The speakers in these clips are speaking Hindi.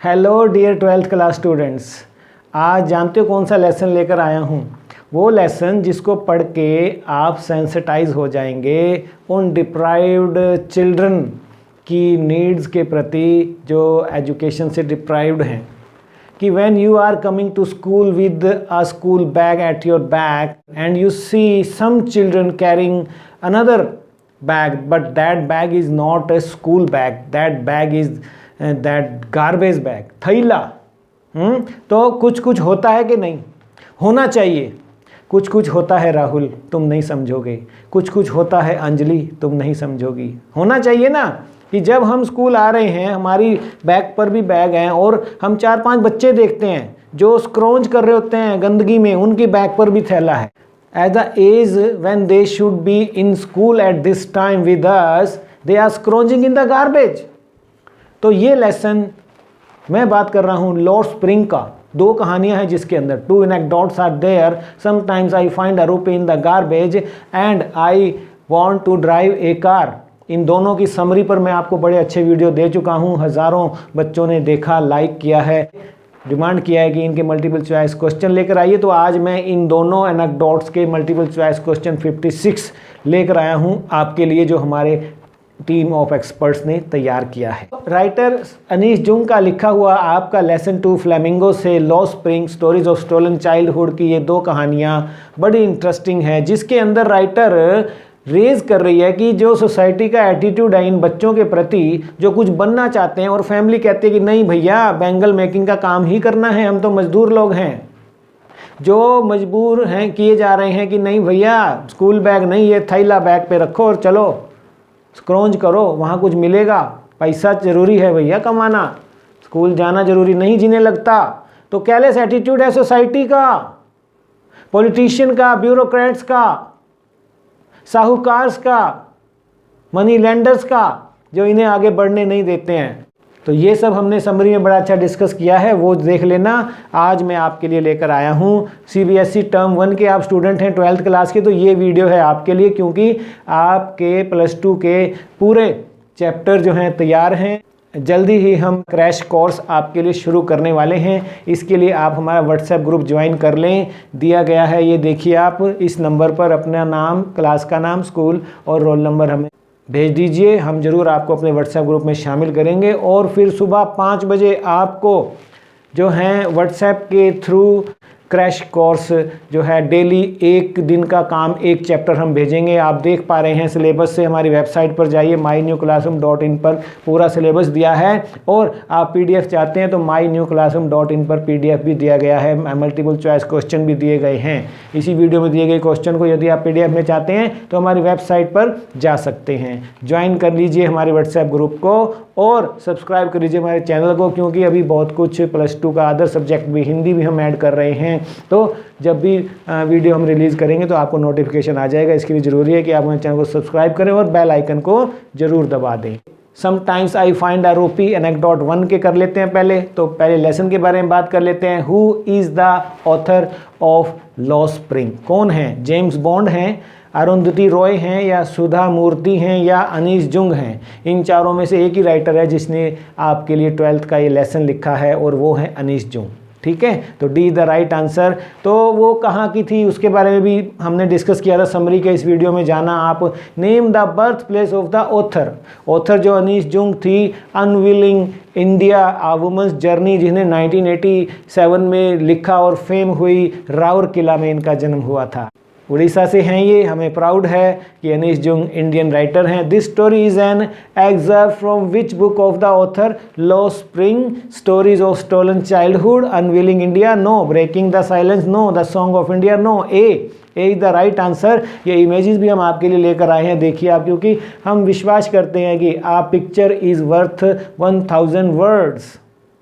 Hello dear 12th class students, आज जानते हो कौन सा लेसन लेकर आया हूँ। वो लेसन जिसको पढ़ के आप सेंसिटाइज हो जाएंगे उन डिप्राइव्ड चिल्ड्रन की नीड्स के प्रति जो एजुकेशन से डिप्राइव्ड हैं। कि when you are coming to school with a school bag at your back and you see some children carrying another bag, but that bag is not a school bag, that bag is that garbage bag, थैला। तो कुछ कुछ होता है कि नहीं, होना चाहिए। कुछ कुछ होता है राहुल, तुम नहीं समझोगे। कुछ कुछ होता है अंजलि, तुम नहीं समझोगी। होना चाहिए ना कि जब हम स्कूल आ रहे हैं हमारी बैग पर भी बैग हैं और हम 4-5 बच्चे देखते हैं जो स्क्रॉच कर रहे होते हैं गंदगी में, उनकी बैग पर भी थैला है। At the age when they should be in school at this time with us, they are scrounging in the garbage. तो ये लेसन मैं बात कर रहा हूँ लॉर्ड स्प्रिंग का। 2 कहानियाँ हैं जिसके अंदर 2 anecdotes are there. Sometimes I find a rupee in the garbage and I want to drive a car. इन दोनों की समरी पर मैं आपको बड़े अच्छे वीडियो दे चुका हूँ। हज़ारों बच्चों ने देखा, लाइक किया है, डिमांड किया है कि इनके मल्टीपल चॉइस क्वेश्चन लेकर आइए। तो आज मैं इन दोनों एनेक्डोट्स के मल्टीपल चॉइस क्वेश्चन 56 लेकर आया हूँ आपके लिए, जो हमारे टीम ऑफ एक्सपर्ट्स ने तैयार किया है। राइटर अनीश जुंग का लिखा हुआ आपका लेसन 2 फ्लेमिंगो से lost spring stories of stolen childhood की ये 2 कहानियाँ बड़ी इंटरेस्टिंग है, जिसके अंदर राइटर रेज कर रही है कि जो सोसाइटी का एटीट्यूड है इन बच्चों के प्रति, जो कुछ बनना चाहते हैं और फैमिली कहती है कि नहीं भैया बैंगल मेकिंग का काम ही करना है, हम तो मजदूर लोग हैं। जो मजबूर हैं किए जा रहे हैं कि नहीं भैया स्कूल बैग नहीं, ये थैला बैग पे रखो और चलो स्क्रॉच करो, वहाँ कुछ मिलेगा। पैसा ज़रूरी है भैया कमाना, स्कूल जाना ज़रूरी नहीं जीने लगता। तो कैलेस एटीट्यूड है सोसाइटी का, पॉलिटिशियन का, ब्यूरोक्रेट्स का, साहूकार्स का, मनी लेंडर्स का, जो इन्हें आगे बढ़ने नहीं देते हैं। तो ये सब हमने समरी में बड़ा अच्छा डिस्कस किया है, वो देख लेना। आज मैं आपके लिए लेकर आया हूँ सीबीएसई टर्म 1 के आप स्टूडेंट हैं 12th क्लास के, तो ये वीडियो है आपके लिए, क्योंकि आपके +2 के पूरे चैप्टर जो हैं तैयार हैं। जल्दी ही हम क्रैश कोर्स आपके लिए शुरू करने वाले हैं। इसके लिए आप हमारा व्हाट्सएप ग्रुप ज्वाइन कर लें, दिया गया है ये देखिए। आप इस नंबर पर अपना नाम, क्लास का नाम, स्कूल और रोल नंबर हमें भेज दीजिए। हम ज़रूर आपको अपने व्हाट्सएप ग्रुप में शामिल करेंगे। और फिर सुबह 5 बजे आपको जो हैं व्हाट्सएप के थ्रू क्रैश कोर्स जो है डेली 1 दिन का काम 1 चैप्टर हम भेजेंगे। आप देख पा रहे हैं सिलेबस से, हमारी वेबसाइट पर जाइए mynewclassroom.in पर पूरा सिलेबस दिया है। और आप पीडीएफ चाहते हैं तो mynewclassroom.in पर पीडीएफ भी दिया गया है, मल्टीपल चॉइस क्वेश्चन भी दिए गए हैं। इसी वीडियो में दिए गए क्वेश्चन को यदि आप पीडीएफ में चाहते हैं तो हमारी वेबसाइट पर जा सकते हैं। ज्वाइन कर लीजिए हमारे व्हाट्सएप ग्रुप को और सब्सक्राइब कर लीजिए हमारे चैनल को, क्योंकि अभी बहुत कुछ +2 का अदर सब्जेक्ट भी, हिंदी भी हम ऐड कर रहे हैं। तो जब भी वीडियो हम रिलीज़ करेंगे तो आपको नोटिफिकेशन आ जाएगा। इसके लिए ज़रूरी है कि आप हमारे चैनल को सब्सक्राइब करें और बेल आइकन को ज़रूर दबा दें। समटाइम्स आई फाइंड अ रूपी एनेक्डोट 1 के कर लेते हैं पहले। तो पहले लेसन के बारे में बात कर लेते हैं। Who is the author of Lord spring? कौन है? जेम्स बॉन्ड हैं, अरुंधति रॉय हैं, या सुधा मूर्ति हैं, या अनीश जुंग हैं? इन चारों में से एक ही राइटर है जिसने आपके लिए 12th का ये लेसन लिखा है, और वो है अनीश जुंग। ठीक है, तो डी द राइट आंसर। तो वो कहाँ की थी उसके बारे में भी हमने डिस्कस किया था समरी के इस वीडियो में, जाना आप। Name the birth place of the author. Author जो अनीश जुंग थी, अनविलिंग इंडिया आ वुमेंस जर्नी, जिन्हें 1987 में लिखा और फेम हुई, राउरकेला में इनका जन्म हुआ था। उड़ीसा से हैं ये, हमें प्राउड है कि अनीश जुंग इंडियन राइटर हैं। This story is an excerpt from which book of the author? Lost spring, stories of stolen childhood, unveiling India, no, breaking the silence, no, the song of India, no. A is the right answer. ये इमेजेस भी हम आपके लिए लेकर आए हैं, देखिए आप, क्योंकि हम विश्वास करते हैं कि आ पिक्चर इज़ वर्थ 1000 वर्ड्स।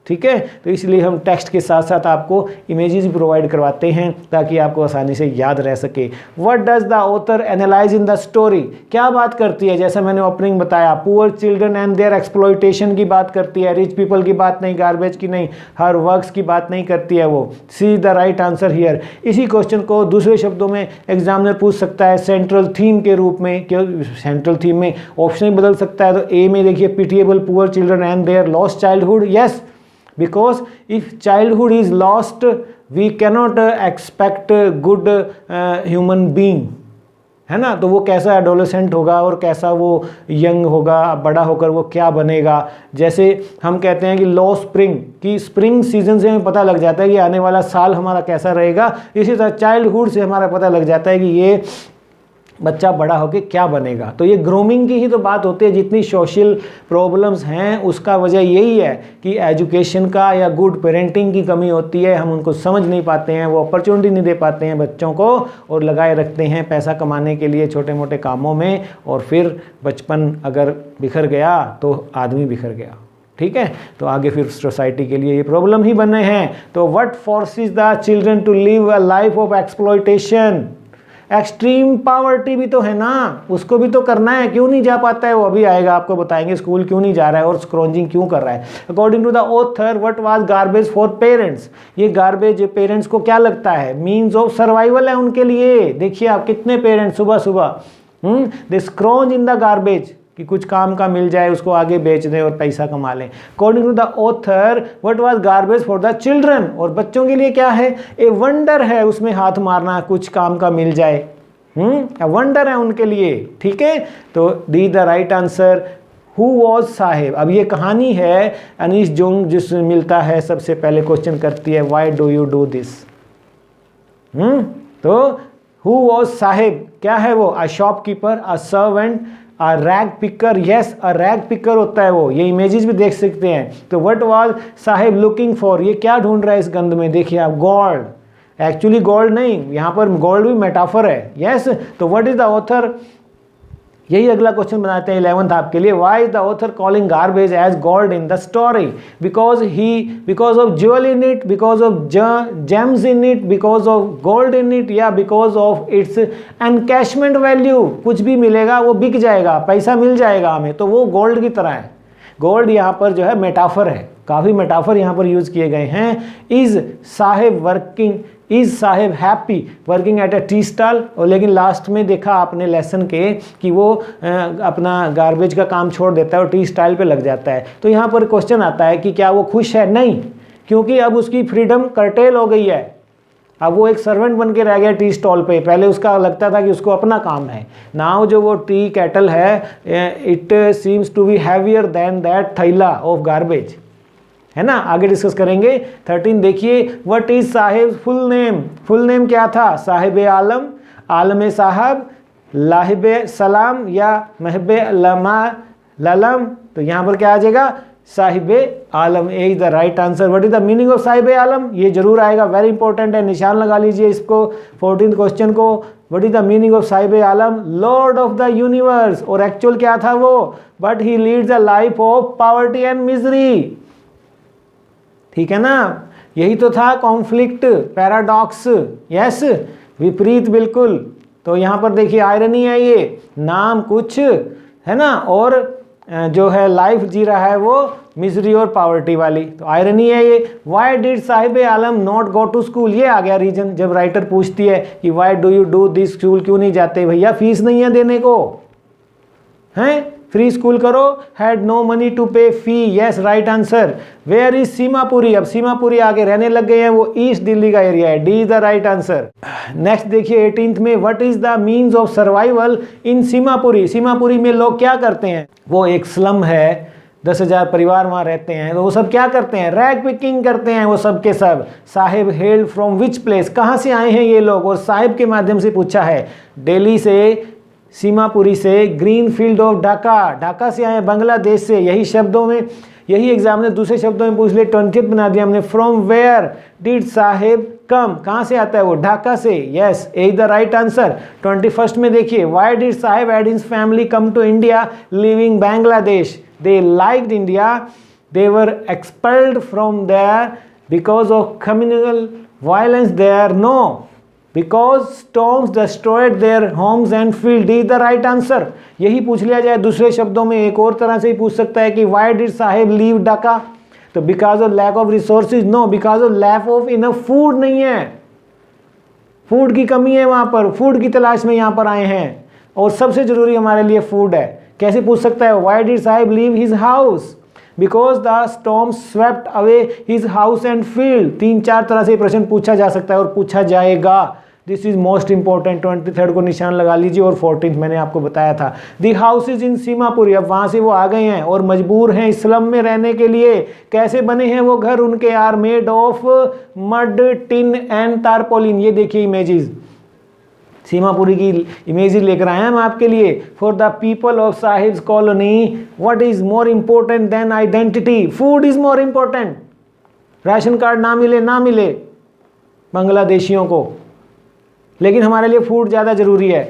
ठीक है, तो इसलिए हम टेक्स्ट के साथ साथ आपको इमेजेस भी प्रोवाइड करवाते हैं ताकि आपको आसानी से याद रह सके। What does the author analyse in the story? क्या बात करती है? जैसा मैंने ओपनिंग बताया, poor children and their exploitation की बात करती है, रिच पीपल की बात नहीं, गार्बेज की नहीं, हर वर्क्स की बात नहीं करती है वो। See the right answer here. इसी क्वेश्चन को दूसरे शब्दों में एग्जामिनर पूछ सकता है सेंट्रल थीम के रूप में। क्यों सेंट्रल थीम में ऑप्शन बदल सकता है, तो ए में देखिए pitiable poor children and their lost childhood, yes. Because if childhood is lost we cannot expect good human being, है ना। तो वो कैसा एडोलेसेंट होगा और कैसा वो यंग होगा, बड़ा होकर वो क्या बनेगा। जैसे हम कहते हैं कि लो स्प्रिंग, कि स्प्रिंग सीजन से हमें पता लग जाता है कि आने वाला साल हमारा कैसा रहेगा, इसी तरह चाइल्डहुड से हमारा पता लग जाता है कि ये बच्चा बड़ा होकर क्या बनेगा। तो ये ग्रूमिंग की ही तो बात होती है। जितनी सोशल प्रॉब्लम्स हैं उसका वजह यही है कि एजुकेशन का या गुड पेरेंटिंग की कमी होती है। हम उनको समझ नहीं पाते हैं, वो अपॉर्चुनिटी नहीं दे पाते हैं बच्चों को, और लगाए रखते हैं पैसा कमाने के लिए छोटे मोटे कामों में, और फिर बचपन अगर बिखर गया तो आदमी बिखर गया। ठीक है, तो आगे फिर सोसाइटी के लिए ये प्रॉब्लम ही बने हैं। तो what forces the children to live a life of exploitation. Extreme poverty भी तो है ना, उसको भी तो करना है, क्यों नहीं जा पाता है वो, अभी आएगा आपको बताएंगे स्कूल क्यों नहीं जा रहा है और स्क्रॉन्जिंग क्यों कर रहा है। According to the author what was garbage for parents, ये गार्बेज पेरेंट्स को क्या लगता है, मीन्स ऑफ सर्वाइवल है उनके लिए। देखिए आप कितने पेरेंट्स सुबह सुबह दे स्क्रॉन्ज इन द गार्बेज, कि कुछ काम का मिल जाए उसको आगे बेच दें और पैसा कमा लें। According to the author what was garbage for the children, और बच्चों के लिए क्या है, ए वंडर है उसमें हाथ मारना, कुछ काम का मिल जाए, वंडर है उनके लिए। ठीक है, तो D the right answer who was Saheb. अब ये कहानी है अनीश जुंग जिसमें मिलता है, सबसे पहले क्वेश्चन करती है why do you do this. तो हु वॉज साहेब क्या है वो, a shopkeeper, a servant, a rag picker. Yes, a rag picker होता है वो, ये इमेजेस भी देख सकते हैं। तो what was Saheb looking for, ये क्या ढूंढ रहा है इस गंद में, देखिए आप, गोल्ड। एक्चुअली गोल्ड नहीं, यहाँ पर गोल्ड भी मेटाफर है। यस, तो व्हाट इज द ऑथर, यही अगला क्वेश्चन बनाते हैं 11th आपके लिए। Why is the author calling garbage as gold in the story, because of jewel in it, because of gems in it, because of gold in it, या because of its encashment value. कुछ भी मिलेगा वो बिक जाएगा, पैसा मिल जाएगा हमें, तो वो गोल्ड की तरह है। गोल्ड यहाँ पर जो है मेटाफर है, काफ़ी मेटाफर यहाँ पर यूज किए गए हैं। Is Saheb working, is Saheb happy working at a tea stall, और लेकिन लास्ट में देखा आपने लेसन के कि वो अपना गार्बेज का काम छोड़ देता है और टी स्टॉल पे लग जाता है। तो यहाँ पर क्वेश्चन आता है कि क्या वो खुश है, नहीं, क्योंकि अब उसकी फ्रीडम कर्टेल हो गई है। अब वो एक सर्वेंट बन के रह गया टी स्टॉल पे। पहले उसका लगता था कि उसको अपना काम है। नाउ जो वो टी कैटल है, it seems to be heavier than that थैला ऑफ गार्बेज, है ना। आगे डिस्कस करेंगे। 13 देखिए, what is Saheb full name. Full name क्या था, साहिब आलम, आलम साहब, लाहिब सलाम, या महब ललम। तो यहाँ पर क्या आ जाएगा, Sahib Alam. A is the right answer. What is the meaning of Sahib Alam, ये जरूर आएगा, वेरी इंपॉर्टेंट है, निशान लगा लीजिए इसको 14th क्वेश्चन को। What is the meaning of Sahib Alam, Lord of the universe. और एक्चुअल क्या था वो, but he leads a life of poverty and misery. ठीक है ना, यही तो था कॉन्फ्लिक्ट, पैराडॉक्स। यस, विपरीत बिल्कुल। तो यहाँ पर देखिए आयरनी है, ये नाम कुछ है ना, और जो है लाइफ जी रहा है वो मिजरी और पावर्टी वाली। तो आयरनी है ये। Why did Sahib Alam not go to school, ये आ गया रीजन। जब राइटर पूछती है कि why do you do this, school क्यों नहीं जाते, भैया फीस नहीं है देने को, हैं, फ्री स्कूल करो। Had no money to pay fee. Yes, right answer. Where is Seemapuri, अब सीमापुरी आगे रहने लग गए हैं, वो ईस्ट दिल्ली का एरिया है। D is the right answer. Next देखिए 18th में, what is the means of survival इन सीमापुरी। सीमापुरी में लोग क्या करते हैं, वो एक स्लम है, 10,000 परिवार वहाँ रहते हैं। तो वो सब क्या करते हैं, रैग पिकिंग करते हैं वो सब के सब। Sahib held from which place, कहाँ से आए हैं ये लोग, और साहिब के माध्यम से पूछा है, दिल्ली से, सीमापुरी से, green field of Dhaka, Dhaka से आए, बांग्लादेश से। यही शब्दों में, यही एग्जाम ने दूसरे शब्दों में पूछ लिया, 20th बना दिया हमने। From where did Saheb come, कहाँ से आता है वो, ढाका से। Yes, A the right answer. 21st में देखिए, why did Saheb and his family come to India living Bangladesh. They liked India, they were expelled from there because of communal violence there. No, because storms destroyed their homes and field. D is the right answer. यही पूछ लिया जाए दूसरे शब्दों में, एक और तरह से ही पूछ सकता है कि why did Saheb leave Dhaka, तो because of lack of resources. No, because of lack of enough food नहीं है, फूड की कमी है वहाँ पर, फूड की तलाश में यहाँ पर आए हैं, और सबसे जरूरी हमारे लिए फूड है। कैसे पूछ सकता है, why did Saheb leave his house, because the storm swept away his house and field. 3-4 तरह से प्रश्न पूछा जा सकता है और पूछा जाएगा। This is most important. 23 को निशान लगा लीजिए और 14 मैंने आपको बताया था। The house is in Seemapuri. अब वहां से वो आ गए हैं और मजबूर हैं स्लम में रहने के लिए। कैसे बने हैं वो घर उनके? Are made of mud, tin and tarpaulin. ये देखिए इमेजेस, सीमापुरी की इमेजेस लेकर आए हैं हम आपके लिए। For the people of Sahib's colony what is more important than identity? Food is more important. Ration card ना मिले बांग्लादेशियों को, लेकिन हमारे लिए फूड ज़्यादा ज़रूरी है।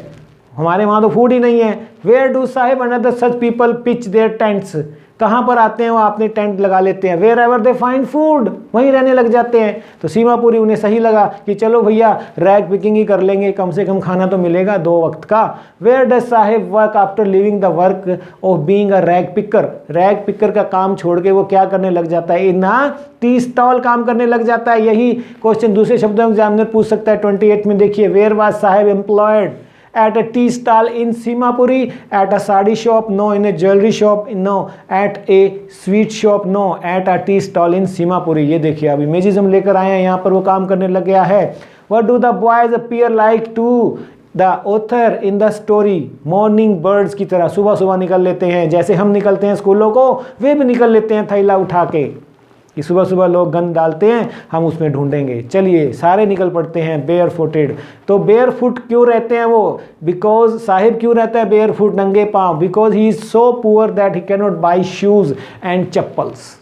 हमारे वहाँ तो फूड ही नहीं है। Where do Sahib and other such people pitch their tents? कहाँ पर आते हैं वो अपने टेंट लगा लेते हैं। Wherever they find food, वहीं रहने लग जाते हैं। तो सीमापुरी उन्हें सही लगा कि चलो भैया रैग पिकिंग ही कर लेंगे, कम से कम खाना तो मिलेगा 2 वक्त का। Where does Sahib work after leaving the work of being a rag picker? Rag picker का काम छोड़ के वो क्या करने लग जाता है? इन टी स्टॉल काम करने लग जाता है। यही क्वेश्चन दूसरे शब्दों में एग्जामिनर पूछ सकता है। 28 में देखिए, where was Sahib employed? At a tea stall in Simapuri, at a sari shop, no. In a jewelry shop, no. At a sweet shop, no. At a tea stall in Simapuri. ये देखिए अब इमेजेस हम लेकर आए हैं, यहाँ पर वो काम करने लग गया है। What do the boys appear like to the author in the story? Morning birds की तरह सुबह सुबह निकल लेते हैं, जैसे हम निकलते हैं स्कूलों को, वे भी निकल लेते हैं थैला उठा के कि सुबह सुबह लोग गंद डालते हैं, हम उसमें ढूंढेंगे। चलिए सारे निकल पड़ते हैं बेयर फुटेड। तो बेयर फुट क्यों रहते हैं वो? बिकॉज साहिब क्यों रहता है बेयर फुट, नंगे पाँव? Because he is so poor that he can not by shoes and chappals.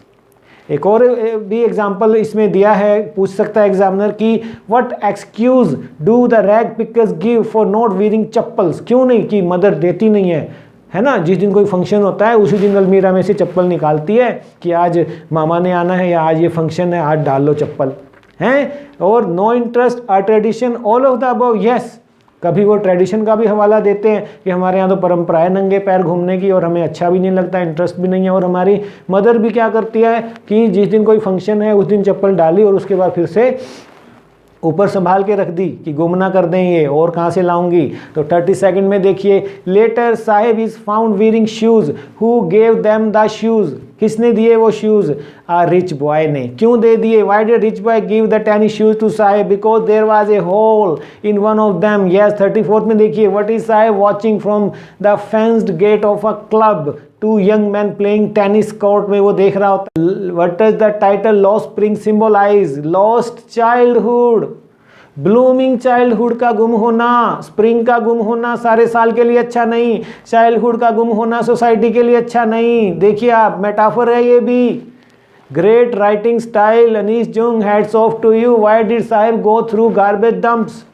एक और भी एग्जाम्पल इसमें दिया है, पूछ सकता है एग्जामिनर की what excuse do the rag pickers give for not wearing chappals? क्यों नहीं कि मदर देती नहीं है ना? जिस दिन कोई फंक्शन होता है उसी दिन अलमीरा में से चप्पल निकालती है कि आज मामा ने आना है या आज ये फंक्शन है, आज डाल लो चप्पल, हैं? और no interest or tradition all of the above? Yes. कभी वो ट्रेडिशन का भी हवाला देते हैं कि हमारे यहाँ तो परंपरा है नंगे पैर घूमने की और हमें अच्छा भी नहीं लगता, इंटरेस्ट भी नहीं है। और हमारी मदर भी क्या करती है कि जिस दिन कोई फंक्शन है उस दिन चप्पल डाली और उसके बाद फिर से ऊपर संभाल के रख दी कि गुम ना कर दें ये, और कहाँ से लाऊंगी। तो 32 में देखिए, later Sahib is found wearing shoes, who gave them the shoes? किसने दिए वो शूज? आ रिच बॉय ने। क्यों दे दिए? Why did rich boy give the tennis shoes to Sahib? Because there was a hole in one of them. Yes. 34 में देखिए, what is Sahib watching from the fenced gate of a club? 2 young man playing tennis court में वो देख रहा होता है। What does the title lost spring symbolise? Lost childhood, blooming childhood का गुम होना, स्प्रिंग का गुम होना सारे साल के लिए अच्छा नहीं, चाइल्डहुड का गुम होना सोसाइटी के लिए अच्छा नहीं। देखिए आप, मेटाफर है ये भी। Great writing style Anees Jung, hats off to you. Why did Sahib go through garbage dumps?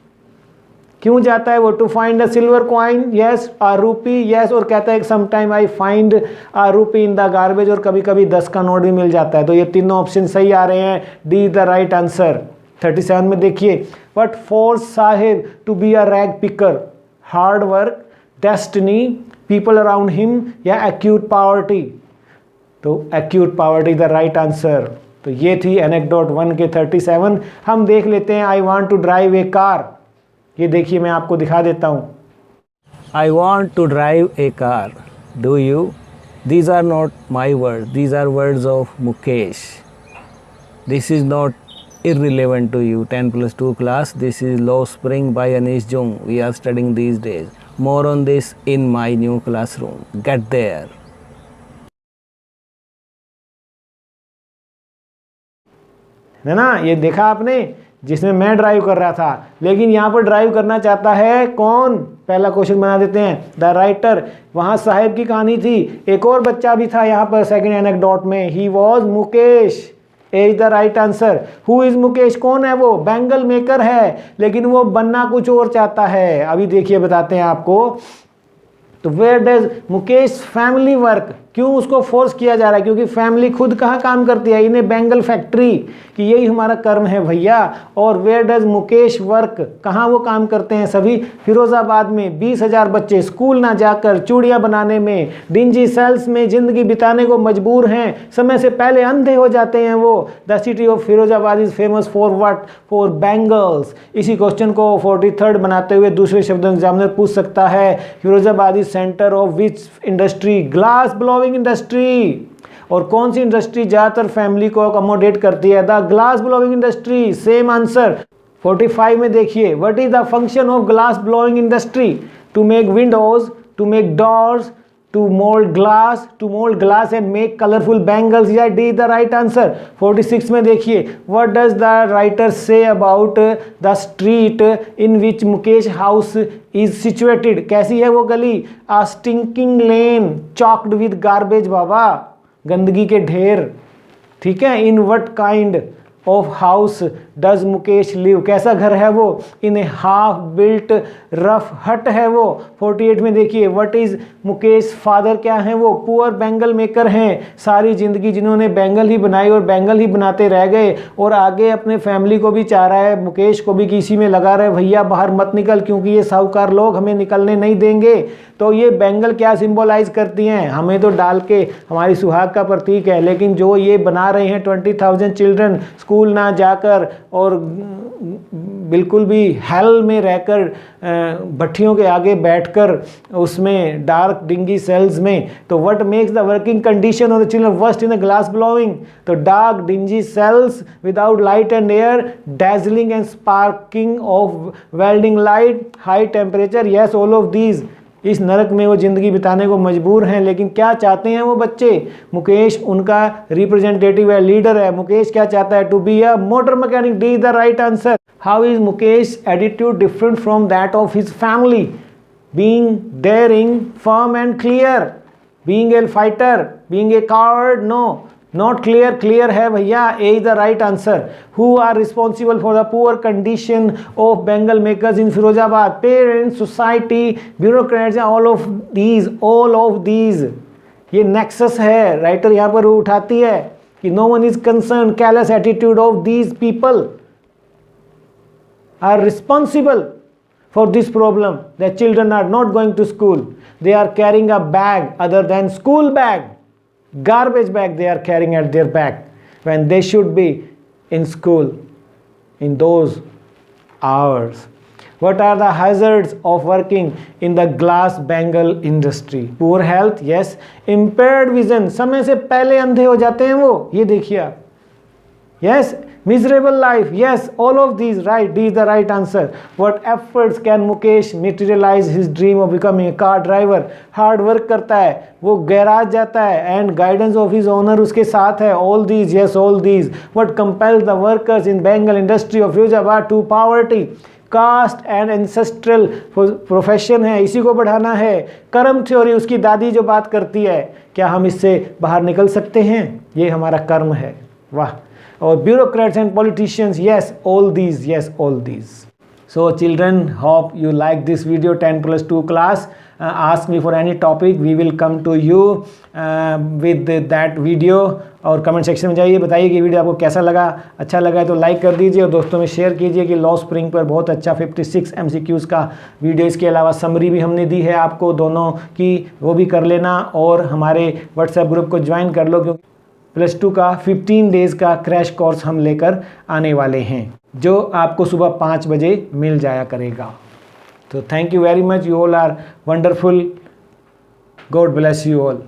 क्यों जाता है वो? To find a silver coin, yes. A rupee, yes. और कहता है समटाइम आई फाइंड अ रूपी इन द गार्बेज, और कभी कभी 10 का नोट भी मिल जाता है। तो ये तीनों ऑप्शन सही आ रहे हैं, D is the right answer. 37 में देखिए, what force Sahib to be a rag picker? Hard work, destiny, people around him, या एक्यूट पॉवर्टी? तो acute poverty the right answer. तो ये थी एनेक्डोट 1 के 37। हम देख लेते हैं I want to drive a car. ये देखिए मैं आपको दिखा देता हूँ। I want to drive a car, do you? These are not my words, these are words of Mukesh. This is not irrelevant to you. 10+2 class, this is Law Spring by Anish Jung. We are studying these days. More on this in my new classroom. Get there. है ना? ये देखा आपने, जिसमें मैं ड्राइव कर रहा था, लेकिन यहाँ पर ड्राइव करना चाहता है कौन? पहला क्वेश्चन बना देते हैं, द राइटर। वहाँ साहिब की कहानी थी, एक और बच्चा भी था यहाँ पर सेकंड एनेक्डोट में, he was Mukesh. Is the right answer. Who is Mukesh? कौन है वो? बैंगल मेकर है, लेकिन वो बनना कुछ और चाहता है। अभी देखिए बताते हैं आपको। तो where does Mukesh family work? क्यों उसको फोर्स किया जा रहा है? क्योंकि फैमिली खुद कहाँ काम करती है? इन्हें बैंगल फैक्ट्री, कि यही हमारा कर्म है भैया। और वेयर डज मुकेश वर्क? कहाँ वो काम करते हैं सभी? फिरोजाबाद में। 20,000 बच्चे स्कूल ना जाकर चूड़ियाँ बनाने में, डिंजी सेल्स में ज़िंदगी बिताने को मजबूर हैं, समय से पहले अंधे हो जाते हैं वो। The city of Firozabad is famous for what? For bangles. इसी क्वेश्चन को 43rd बनाते हुए दूसरे शब्दों एग्जामिनर पूछ सकता है, Firozabad is centre of which industry? Glass blowing industry. और कौन सी इंडस्ट्री ज़्यादातर फैमिली को अकोमोडेट करती है? The glass blowing industry. Same answer. 45 में देखिए, what is the function of glass blowing industry? To make windows, to make doors, to mold glass and make colorful bangles. Yeah, D is the right answer. 46 में देखिए, what does the writer say about the street in which Mukesh house is situated? कैसी है वो गली? A stinking lane chalked with garbage बाबा, गंदगी के ढेर, ठीक है। In what kind of house does Mukesh live? कैसा घर है वो? इन ए हाफ बिल्ट रफ हट है वो। 48 में देखिए, व्हाट इज मुकेश फादर? क्या है वो? पुअर बैंगल मेकर हैं। सारी जिंदगी जिन्होंने बैंगल ही बनाई और बैंगल ही बनाते रह गए, और आगे अपने फैमिली को भी चाह रहा है, मुकेश को भी किसी में लगा रहे, भैया बाहर मत निकल क्योंकि ये साहूकार लोग हमें निकलने नहीं देंगे। तो ये बैंगल क्या सिंबलाइज करती हैं? हमें तो डाल के हमारी सुहाग का प्रतीक है, लेकिन जो ये बना रहे हैं 20,000 चिल्ड्रन स्कूल ना जाकर और बिल्कुल भी हेल में रहकर भट्टियों के आगे बैठकर उसमें डार्क डिंगी सेल्स में, तो what makes the working condition of the children worst in the glass blowing? तो dark dingy cells without light and air, dazzling and sparking of welding light, high temperature. Yes, all of these. इस नरक में वो ज़िंदगी बिताने को मजबूर हैं, लेकिन क्या चाहते हैं वो बच्चे? मुकेश उनका रिप्रेजेंटेटिव है, लीडर है। मुकेश क्या चाहता है? To be a motor mechanic. D is the right answer. How is Mukesh attitude different from that of his family? Being daring, firm and clear, being a fighter, being a coward? No, not clear. Clear है भैया, A is the right answer. Who are responsible for the poor condition of bangle makers in Firozabad? Parents, society, bureaucrats, all of these. ये नेक्सस है, राइटर यहाँ पर उठाती है कि no one is concern, callous attitude of these people are responsible for this problem. Their children are not going to school. They are carrying a bag other than school bag. Garbage bag they are carrying at their back when they should be in school in those hours. What are the hazards of working in the glass bangle industry? Poor health, yes. Impaired vision, समय से पहले अंधे हो जाते हैं वो, ये देखिए आप। Yes, miserable life, yes, all of these, right. D is the right answer. What efforts can Mukesh materialize his dream of becoming a car driver? Hard work करता है वो, गैराज जाता है, and guidance of his owner उसके साथ है। All these, yes, all these. What compels the workers in Bengal industry of Firozabad to poverty? Caste and ancestral profession है, इसी को बढ़ाना है। कर्म थ्योरी, उसकी दादी जो बात करती है, क्या हम इससे बाहर निकल सकते हैं? ये हमारा कर्म है। वाह। और bureaucrats and politicians, yes, all these, yes, all these. So children, hope you like this video 10+2 class. Ask me for any topic, we will come to you with that video. और कमेंट सेक्शन में जाइए, बताइए कि वीडियो आपको कैसा लगा। अच्छा लगा है तो लाइक कर दीजिए और दोस्तों में शेयर कीजिए कि लॉ स्प्रिंग पर बहुत अच्छा 56 MCQs का वीडियो, इसके अलावा समरी भी हमने दी है आपको दोनों की, वो भी कर लेना। और हमारे व्हाट्सएप ग्रुप को ज्वाइन कर लो, क्योंकि +2 का 15 डेज़ का क्रैश कोर्स हम लेकर आने वाले हैं, जो आपको सुबह 5 बजे मिल जाया करेगा। तो thank you very much, you all are wonderful, God bless you all.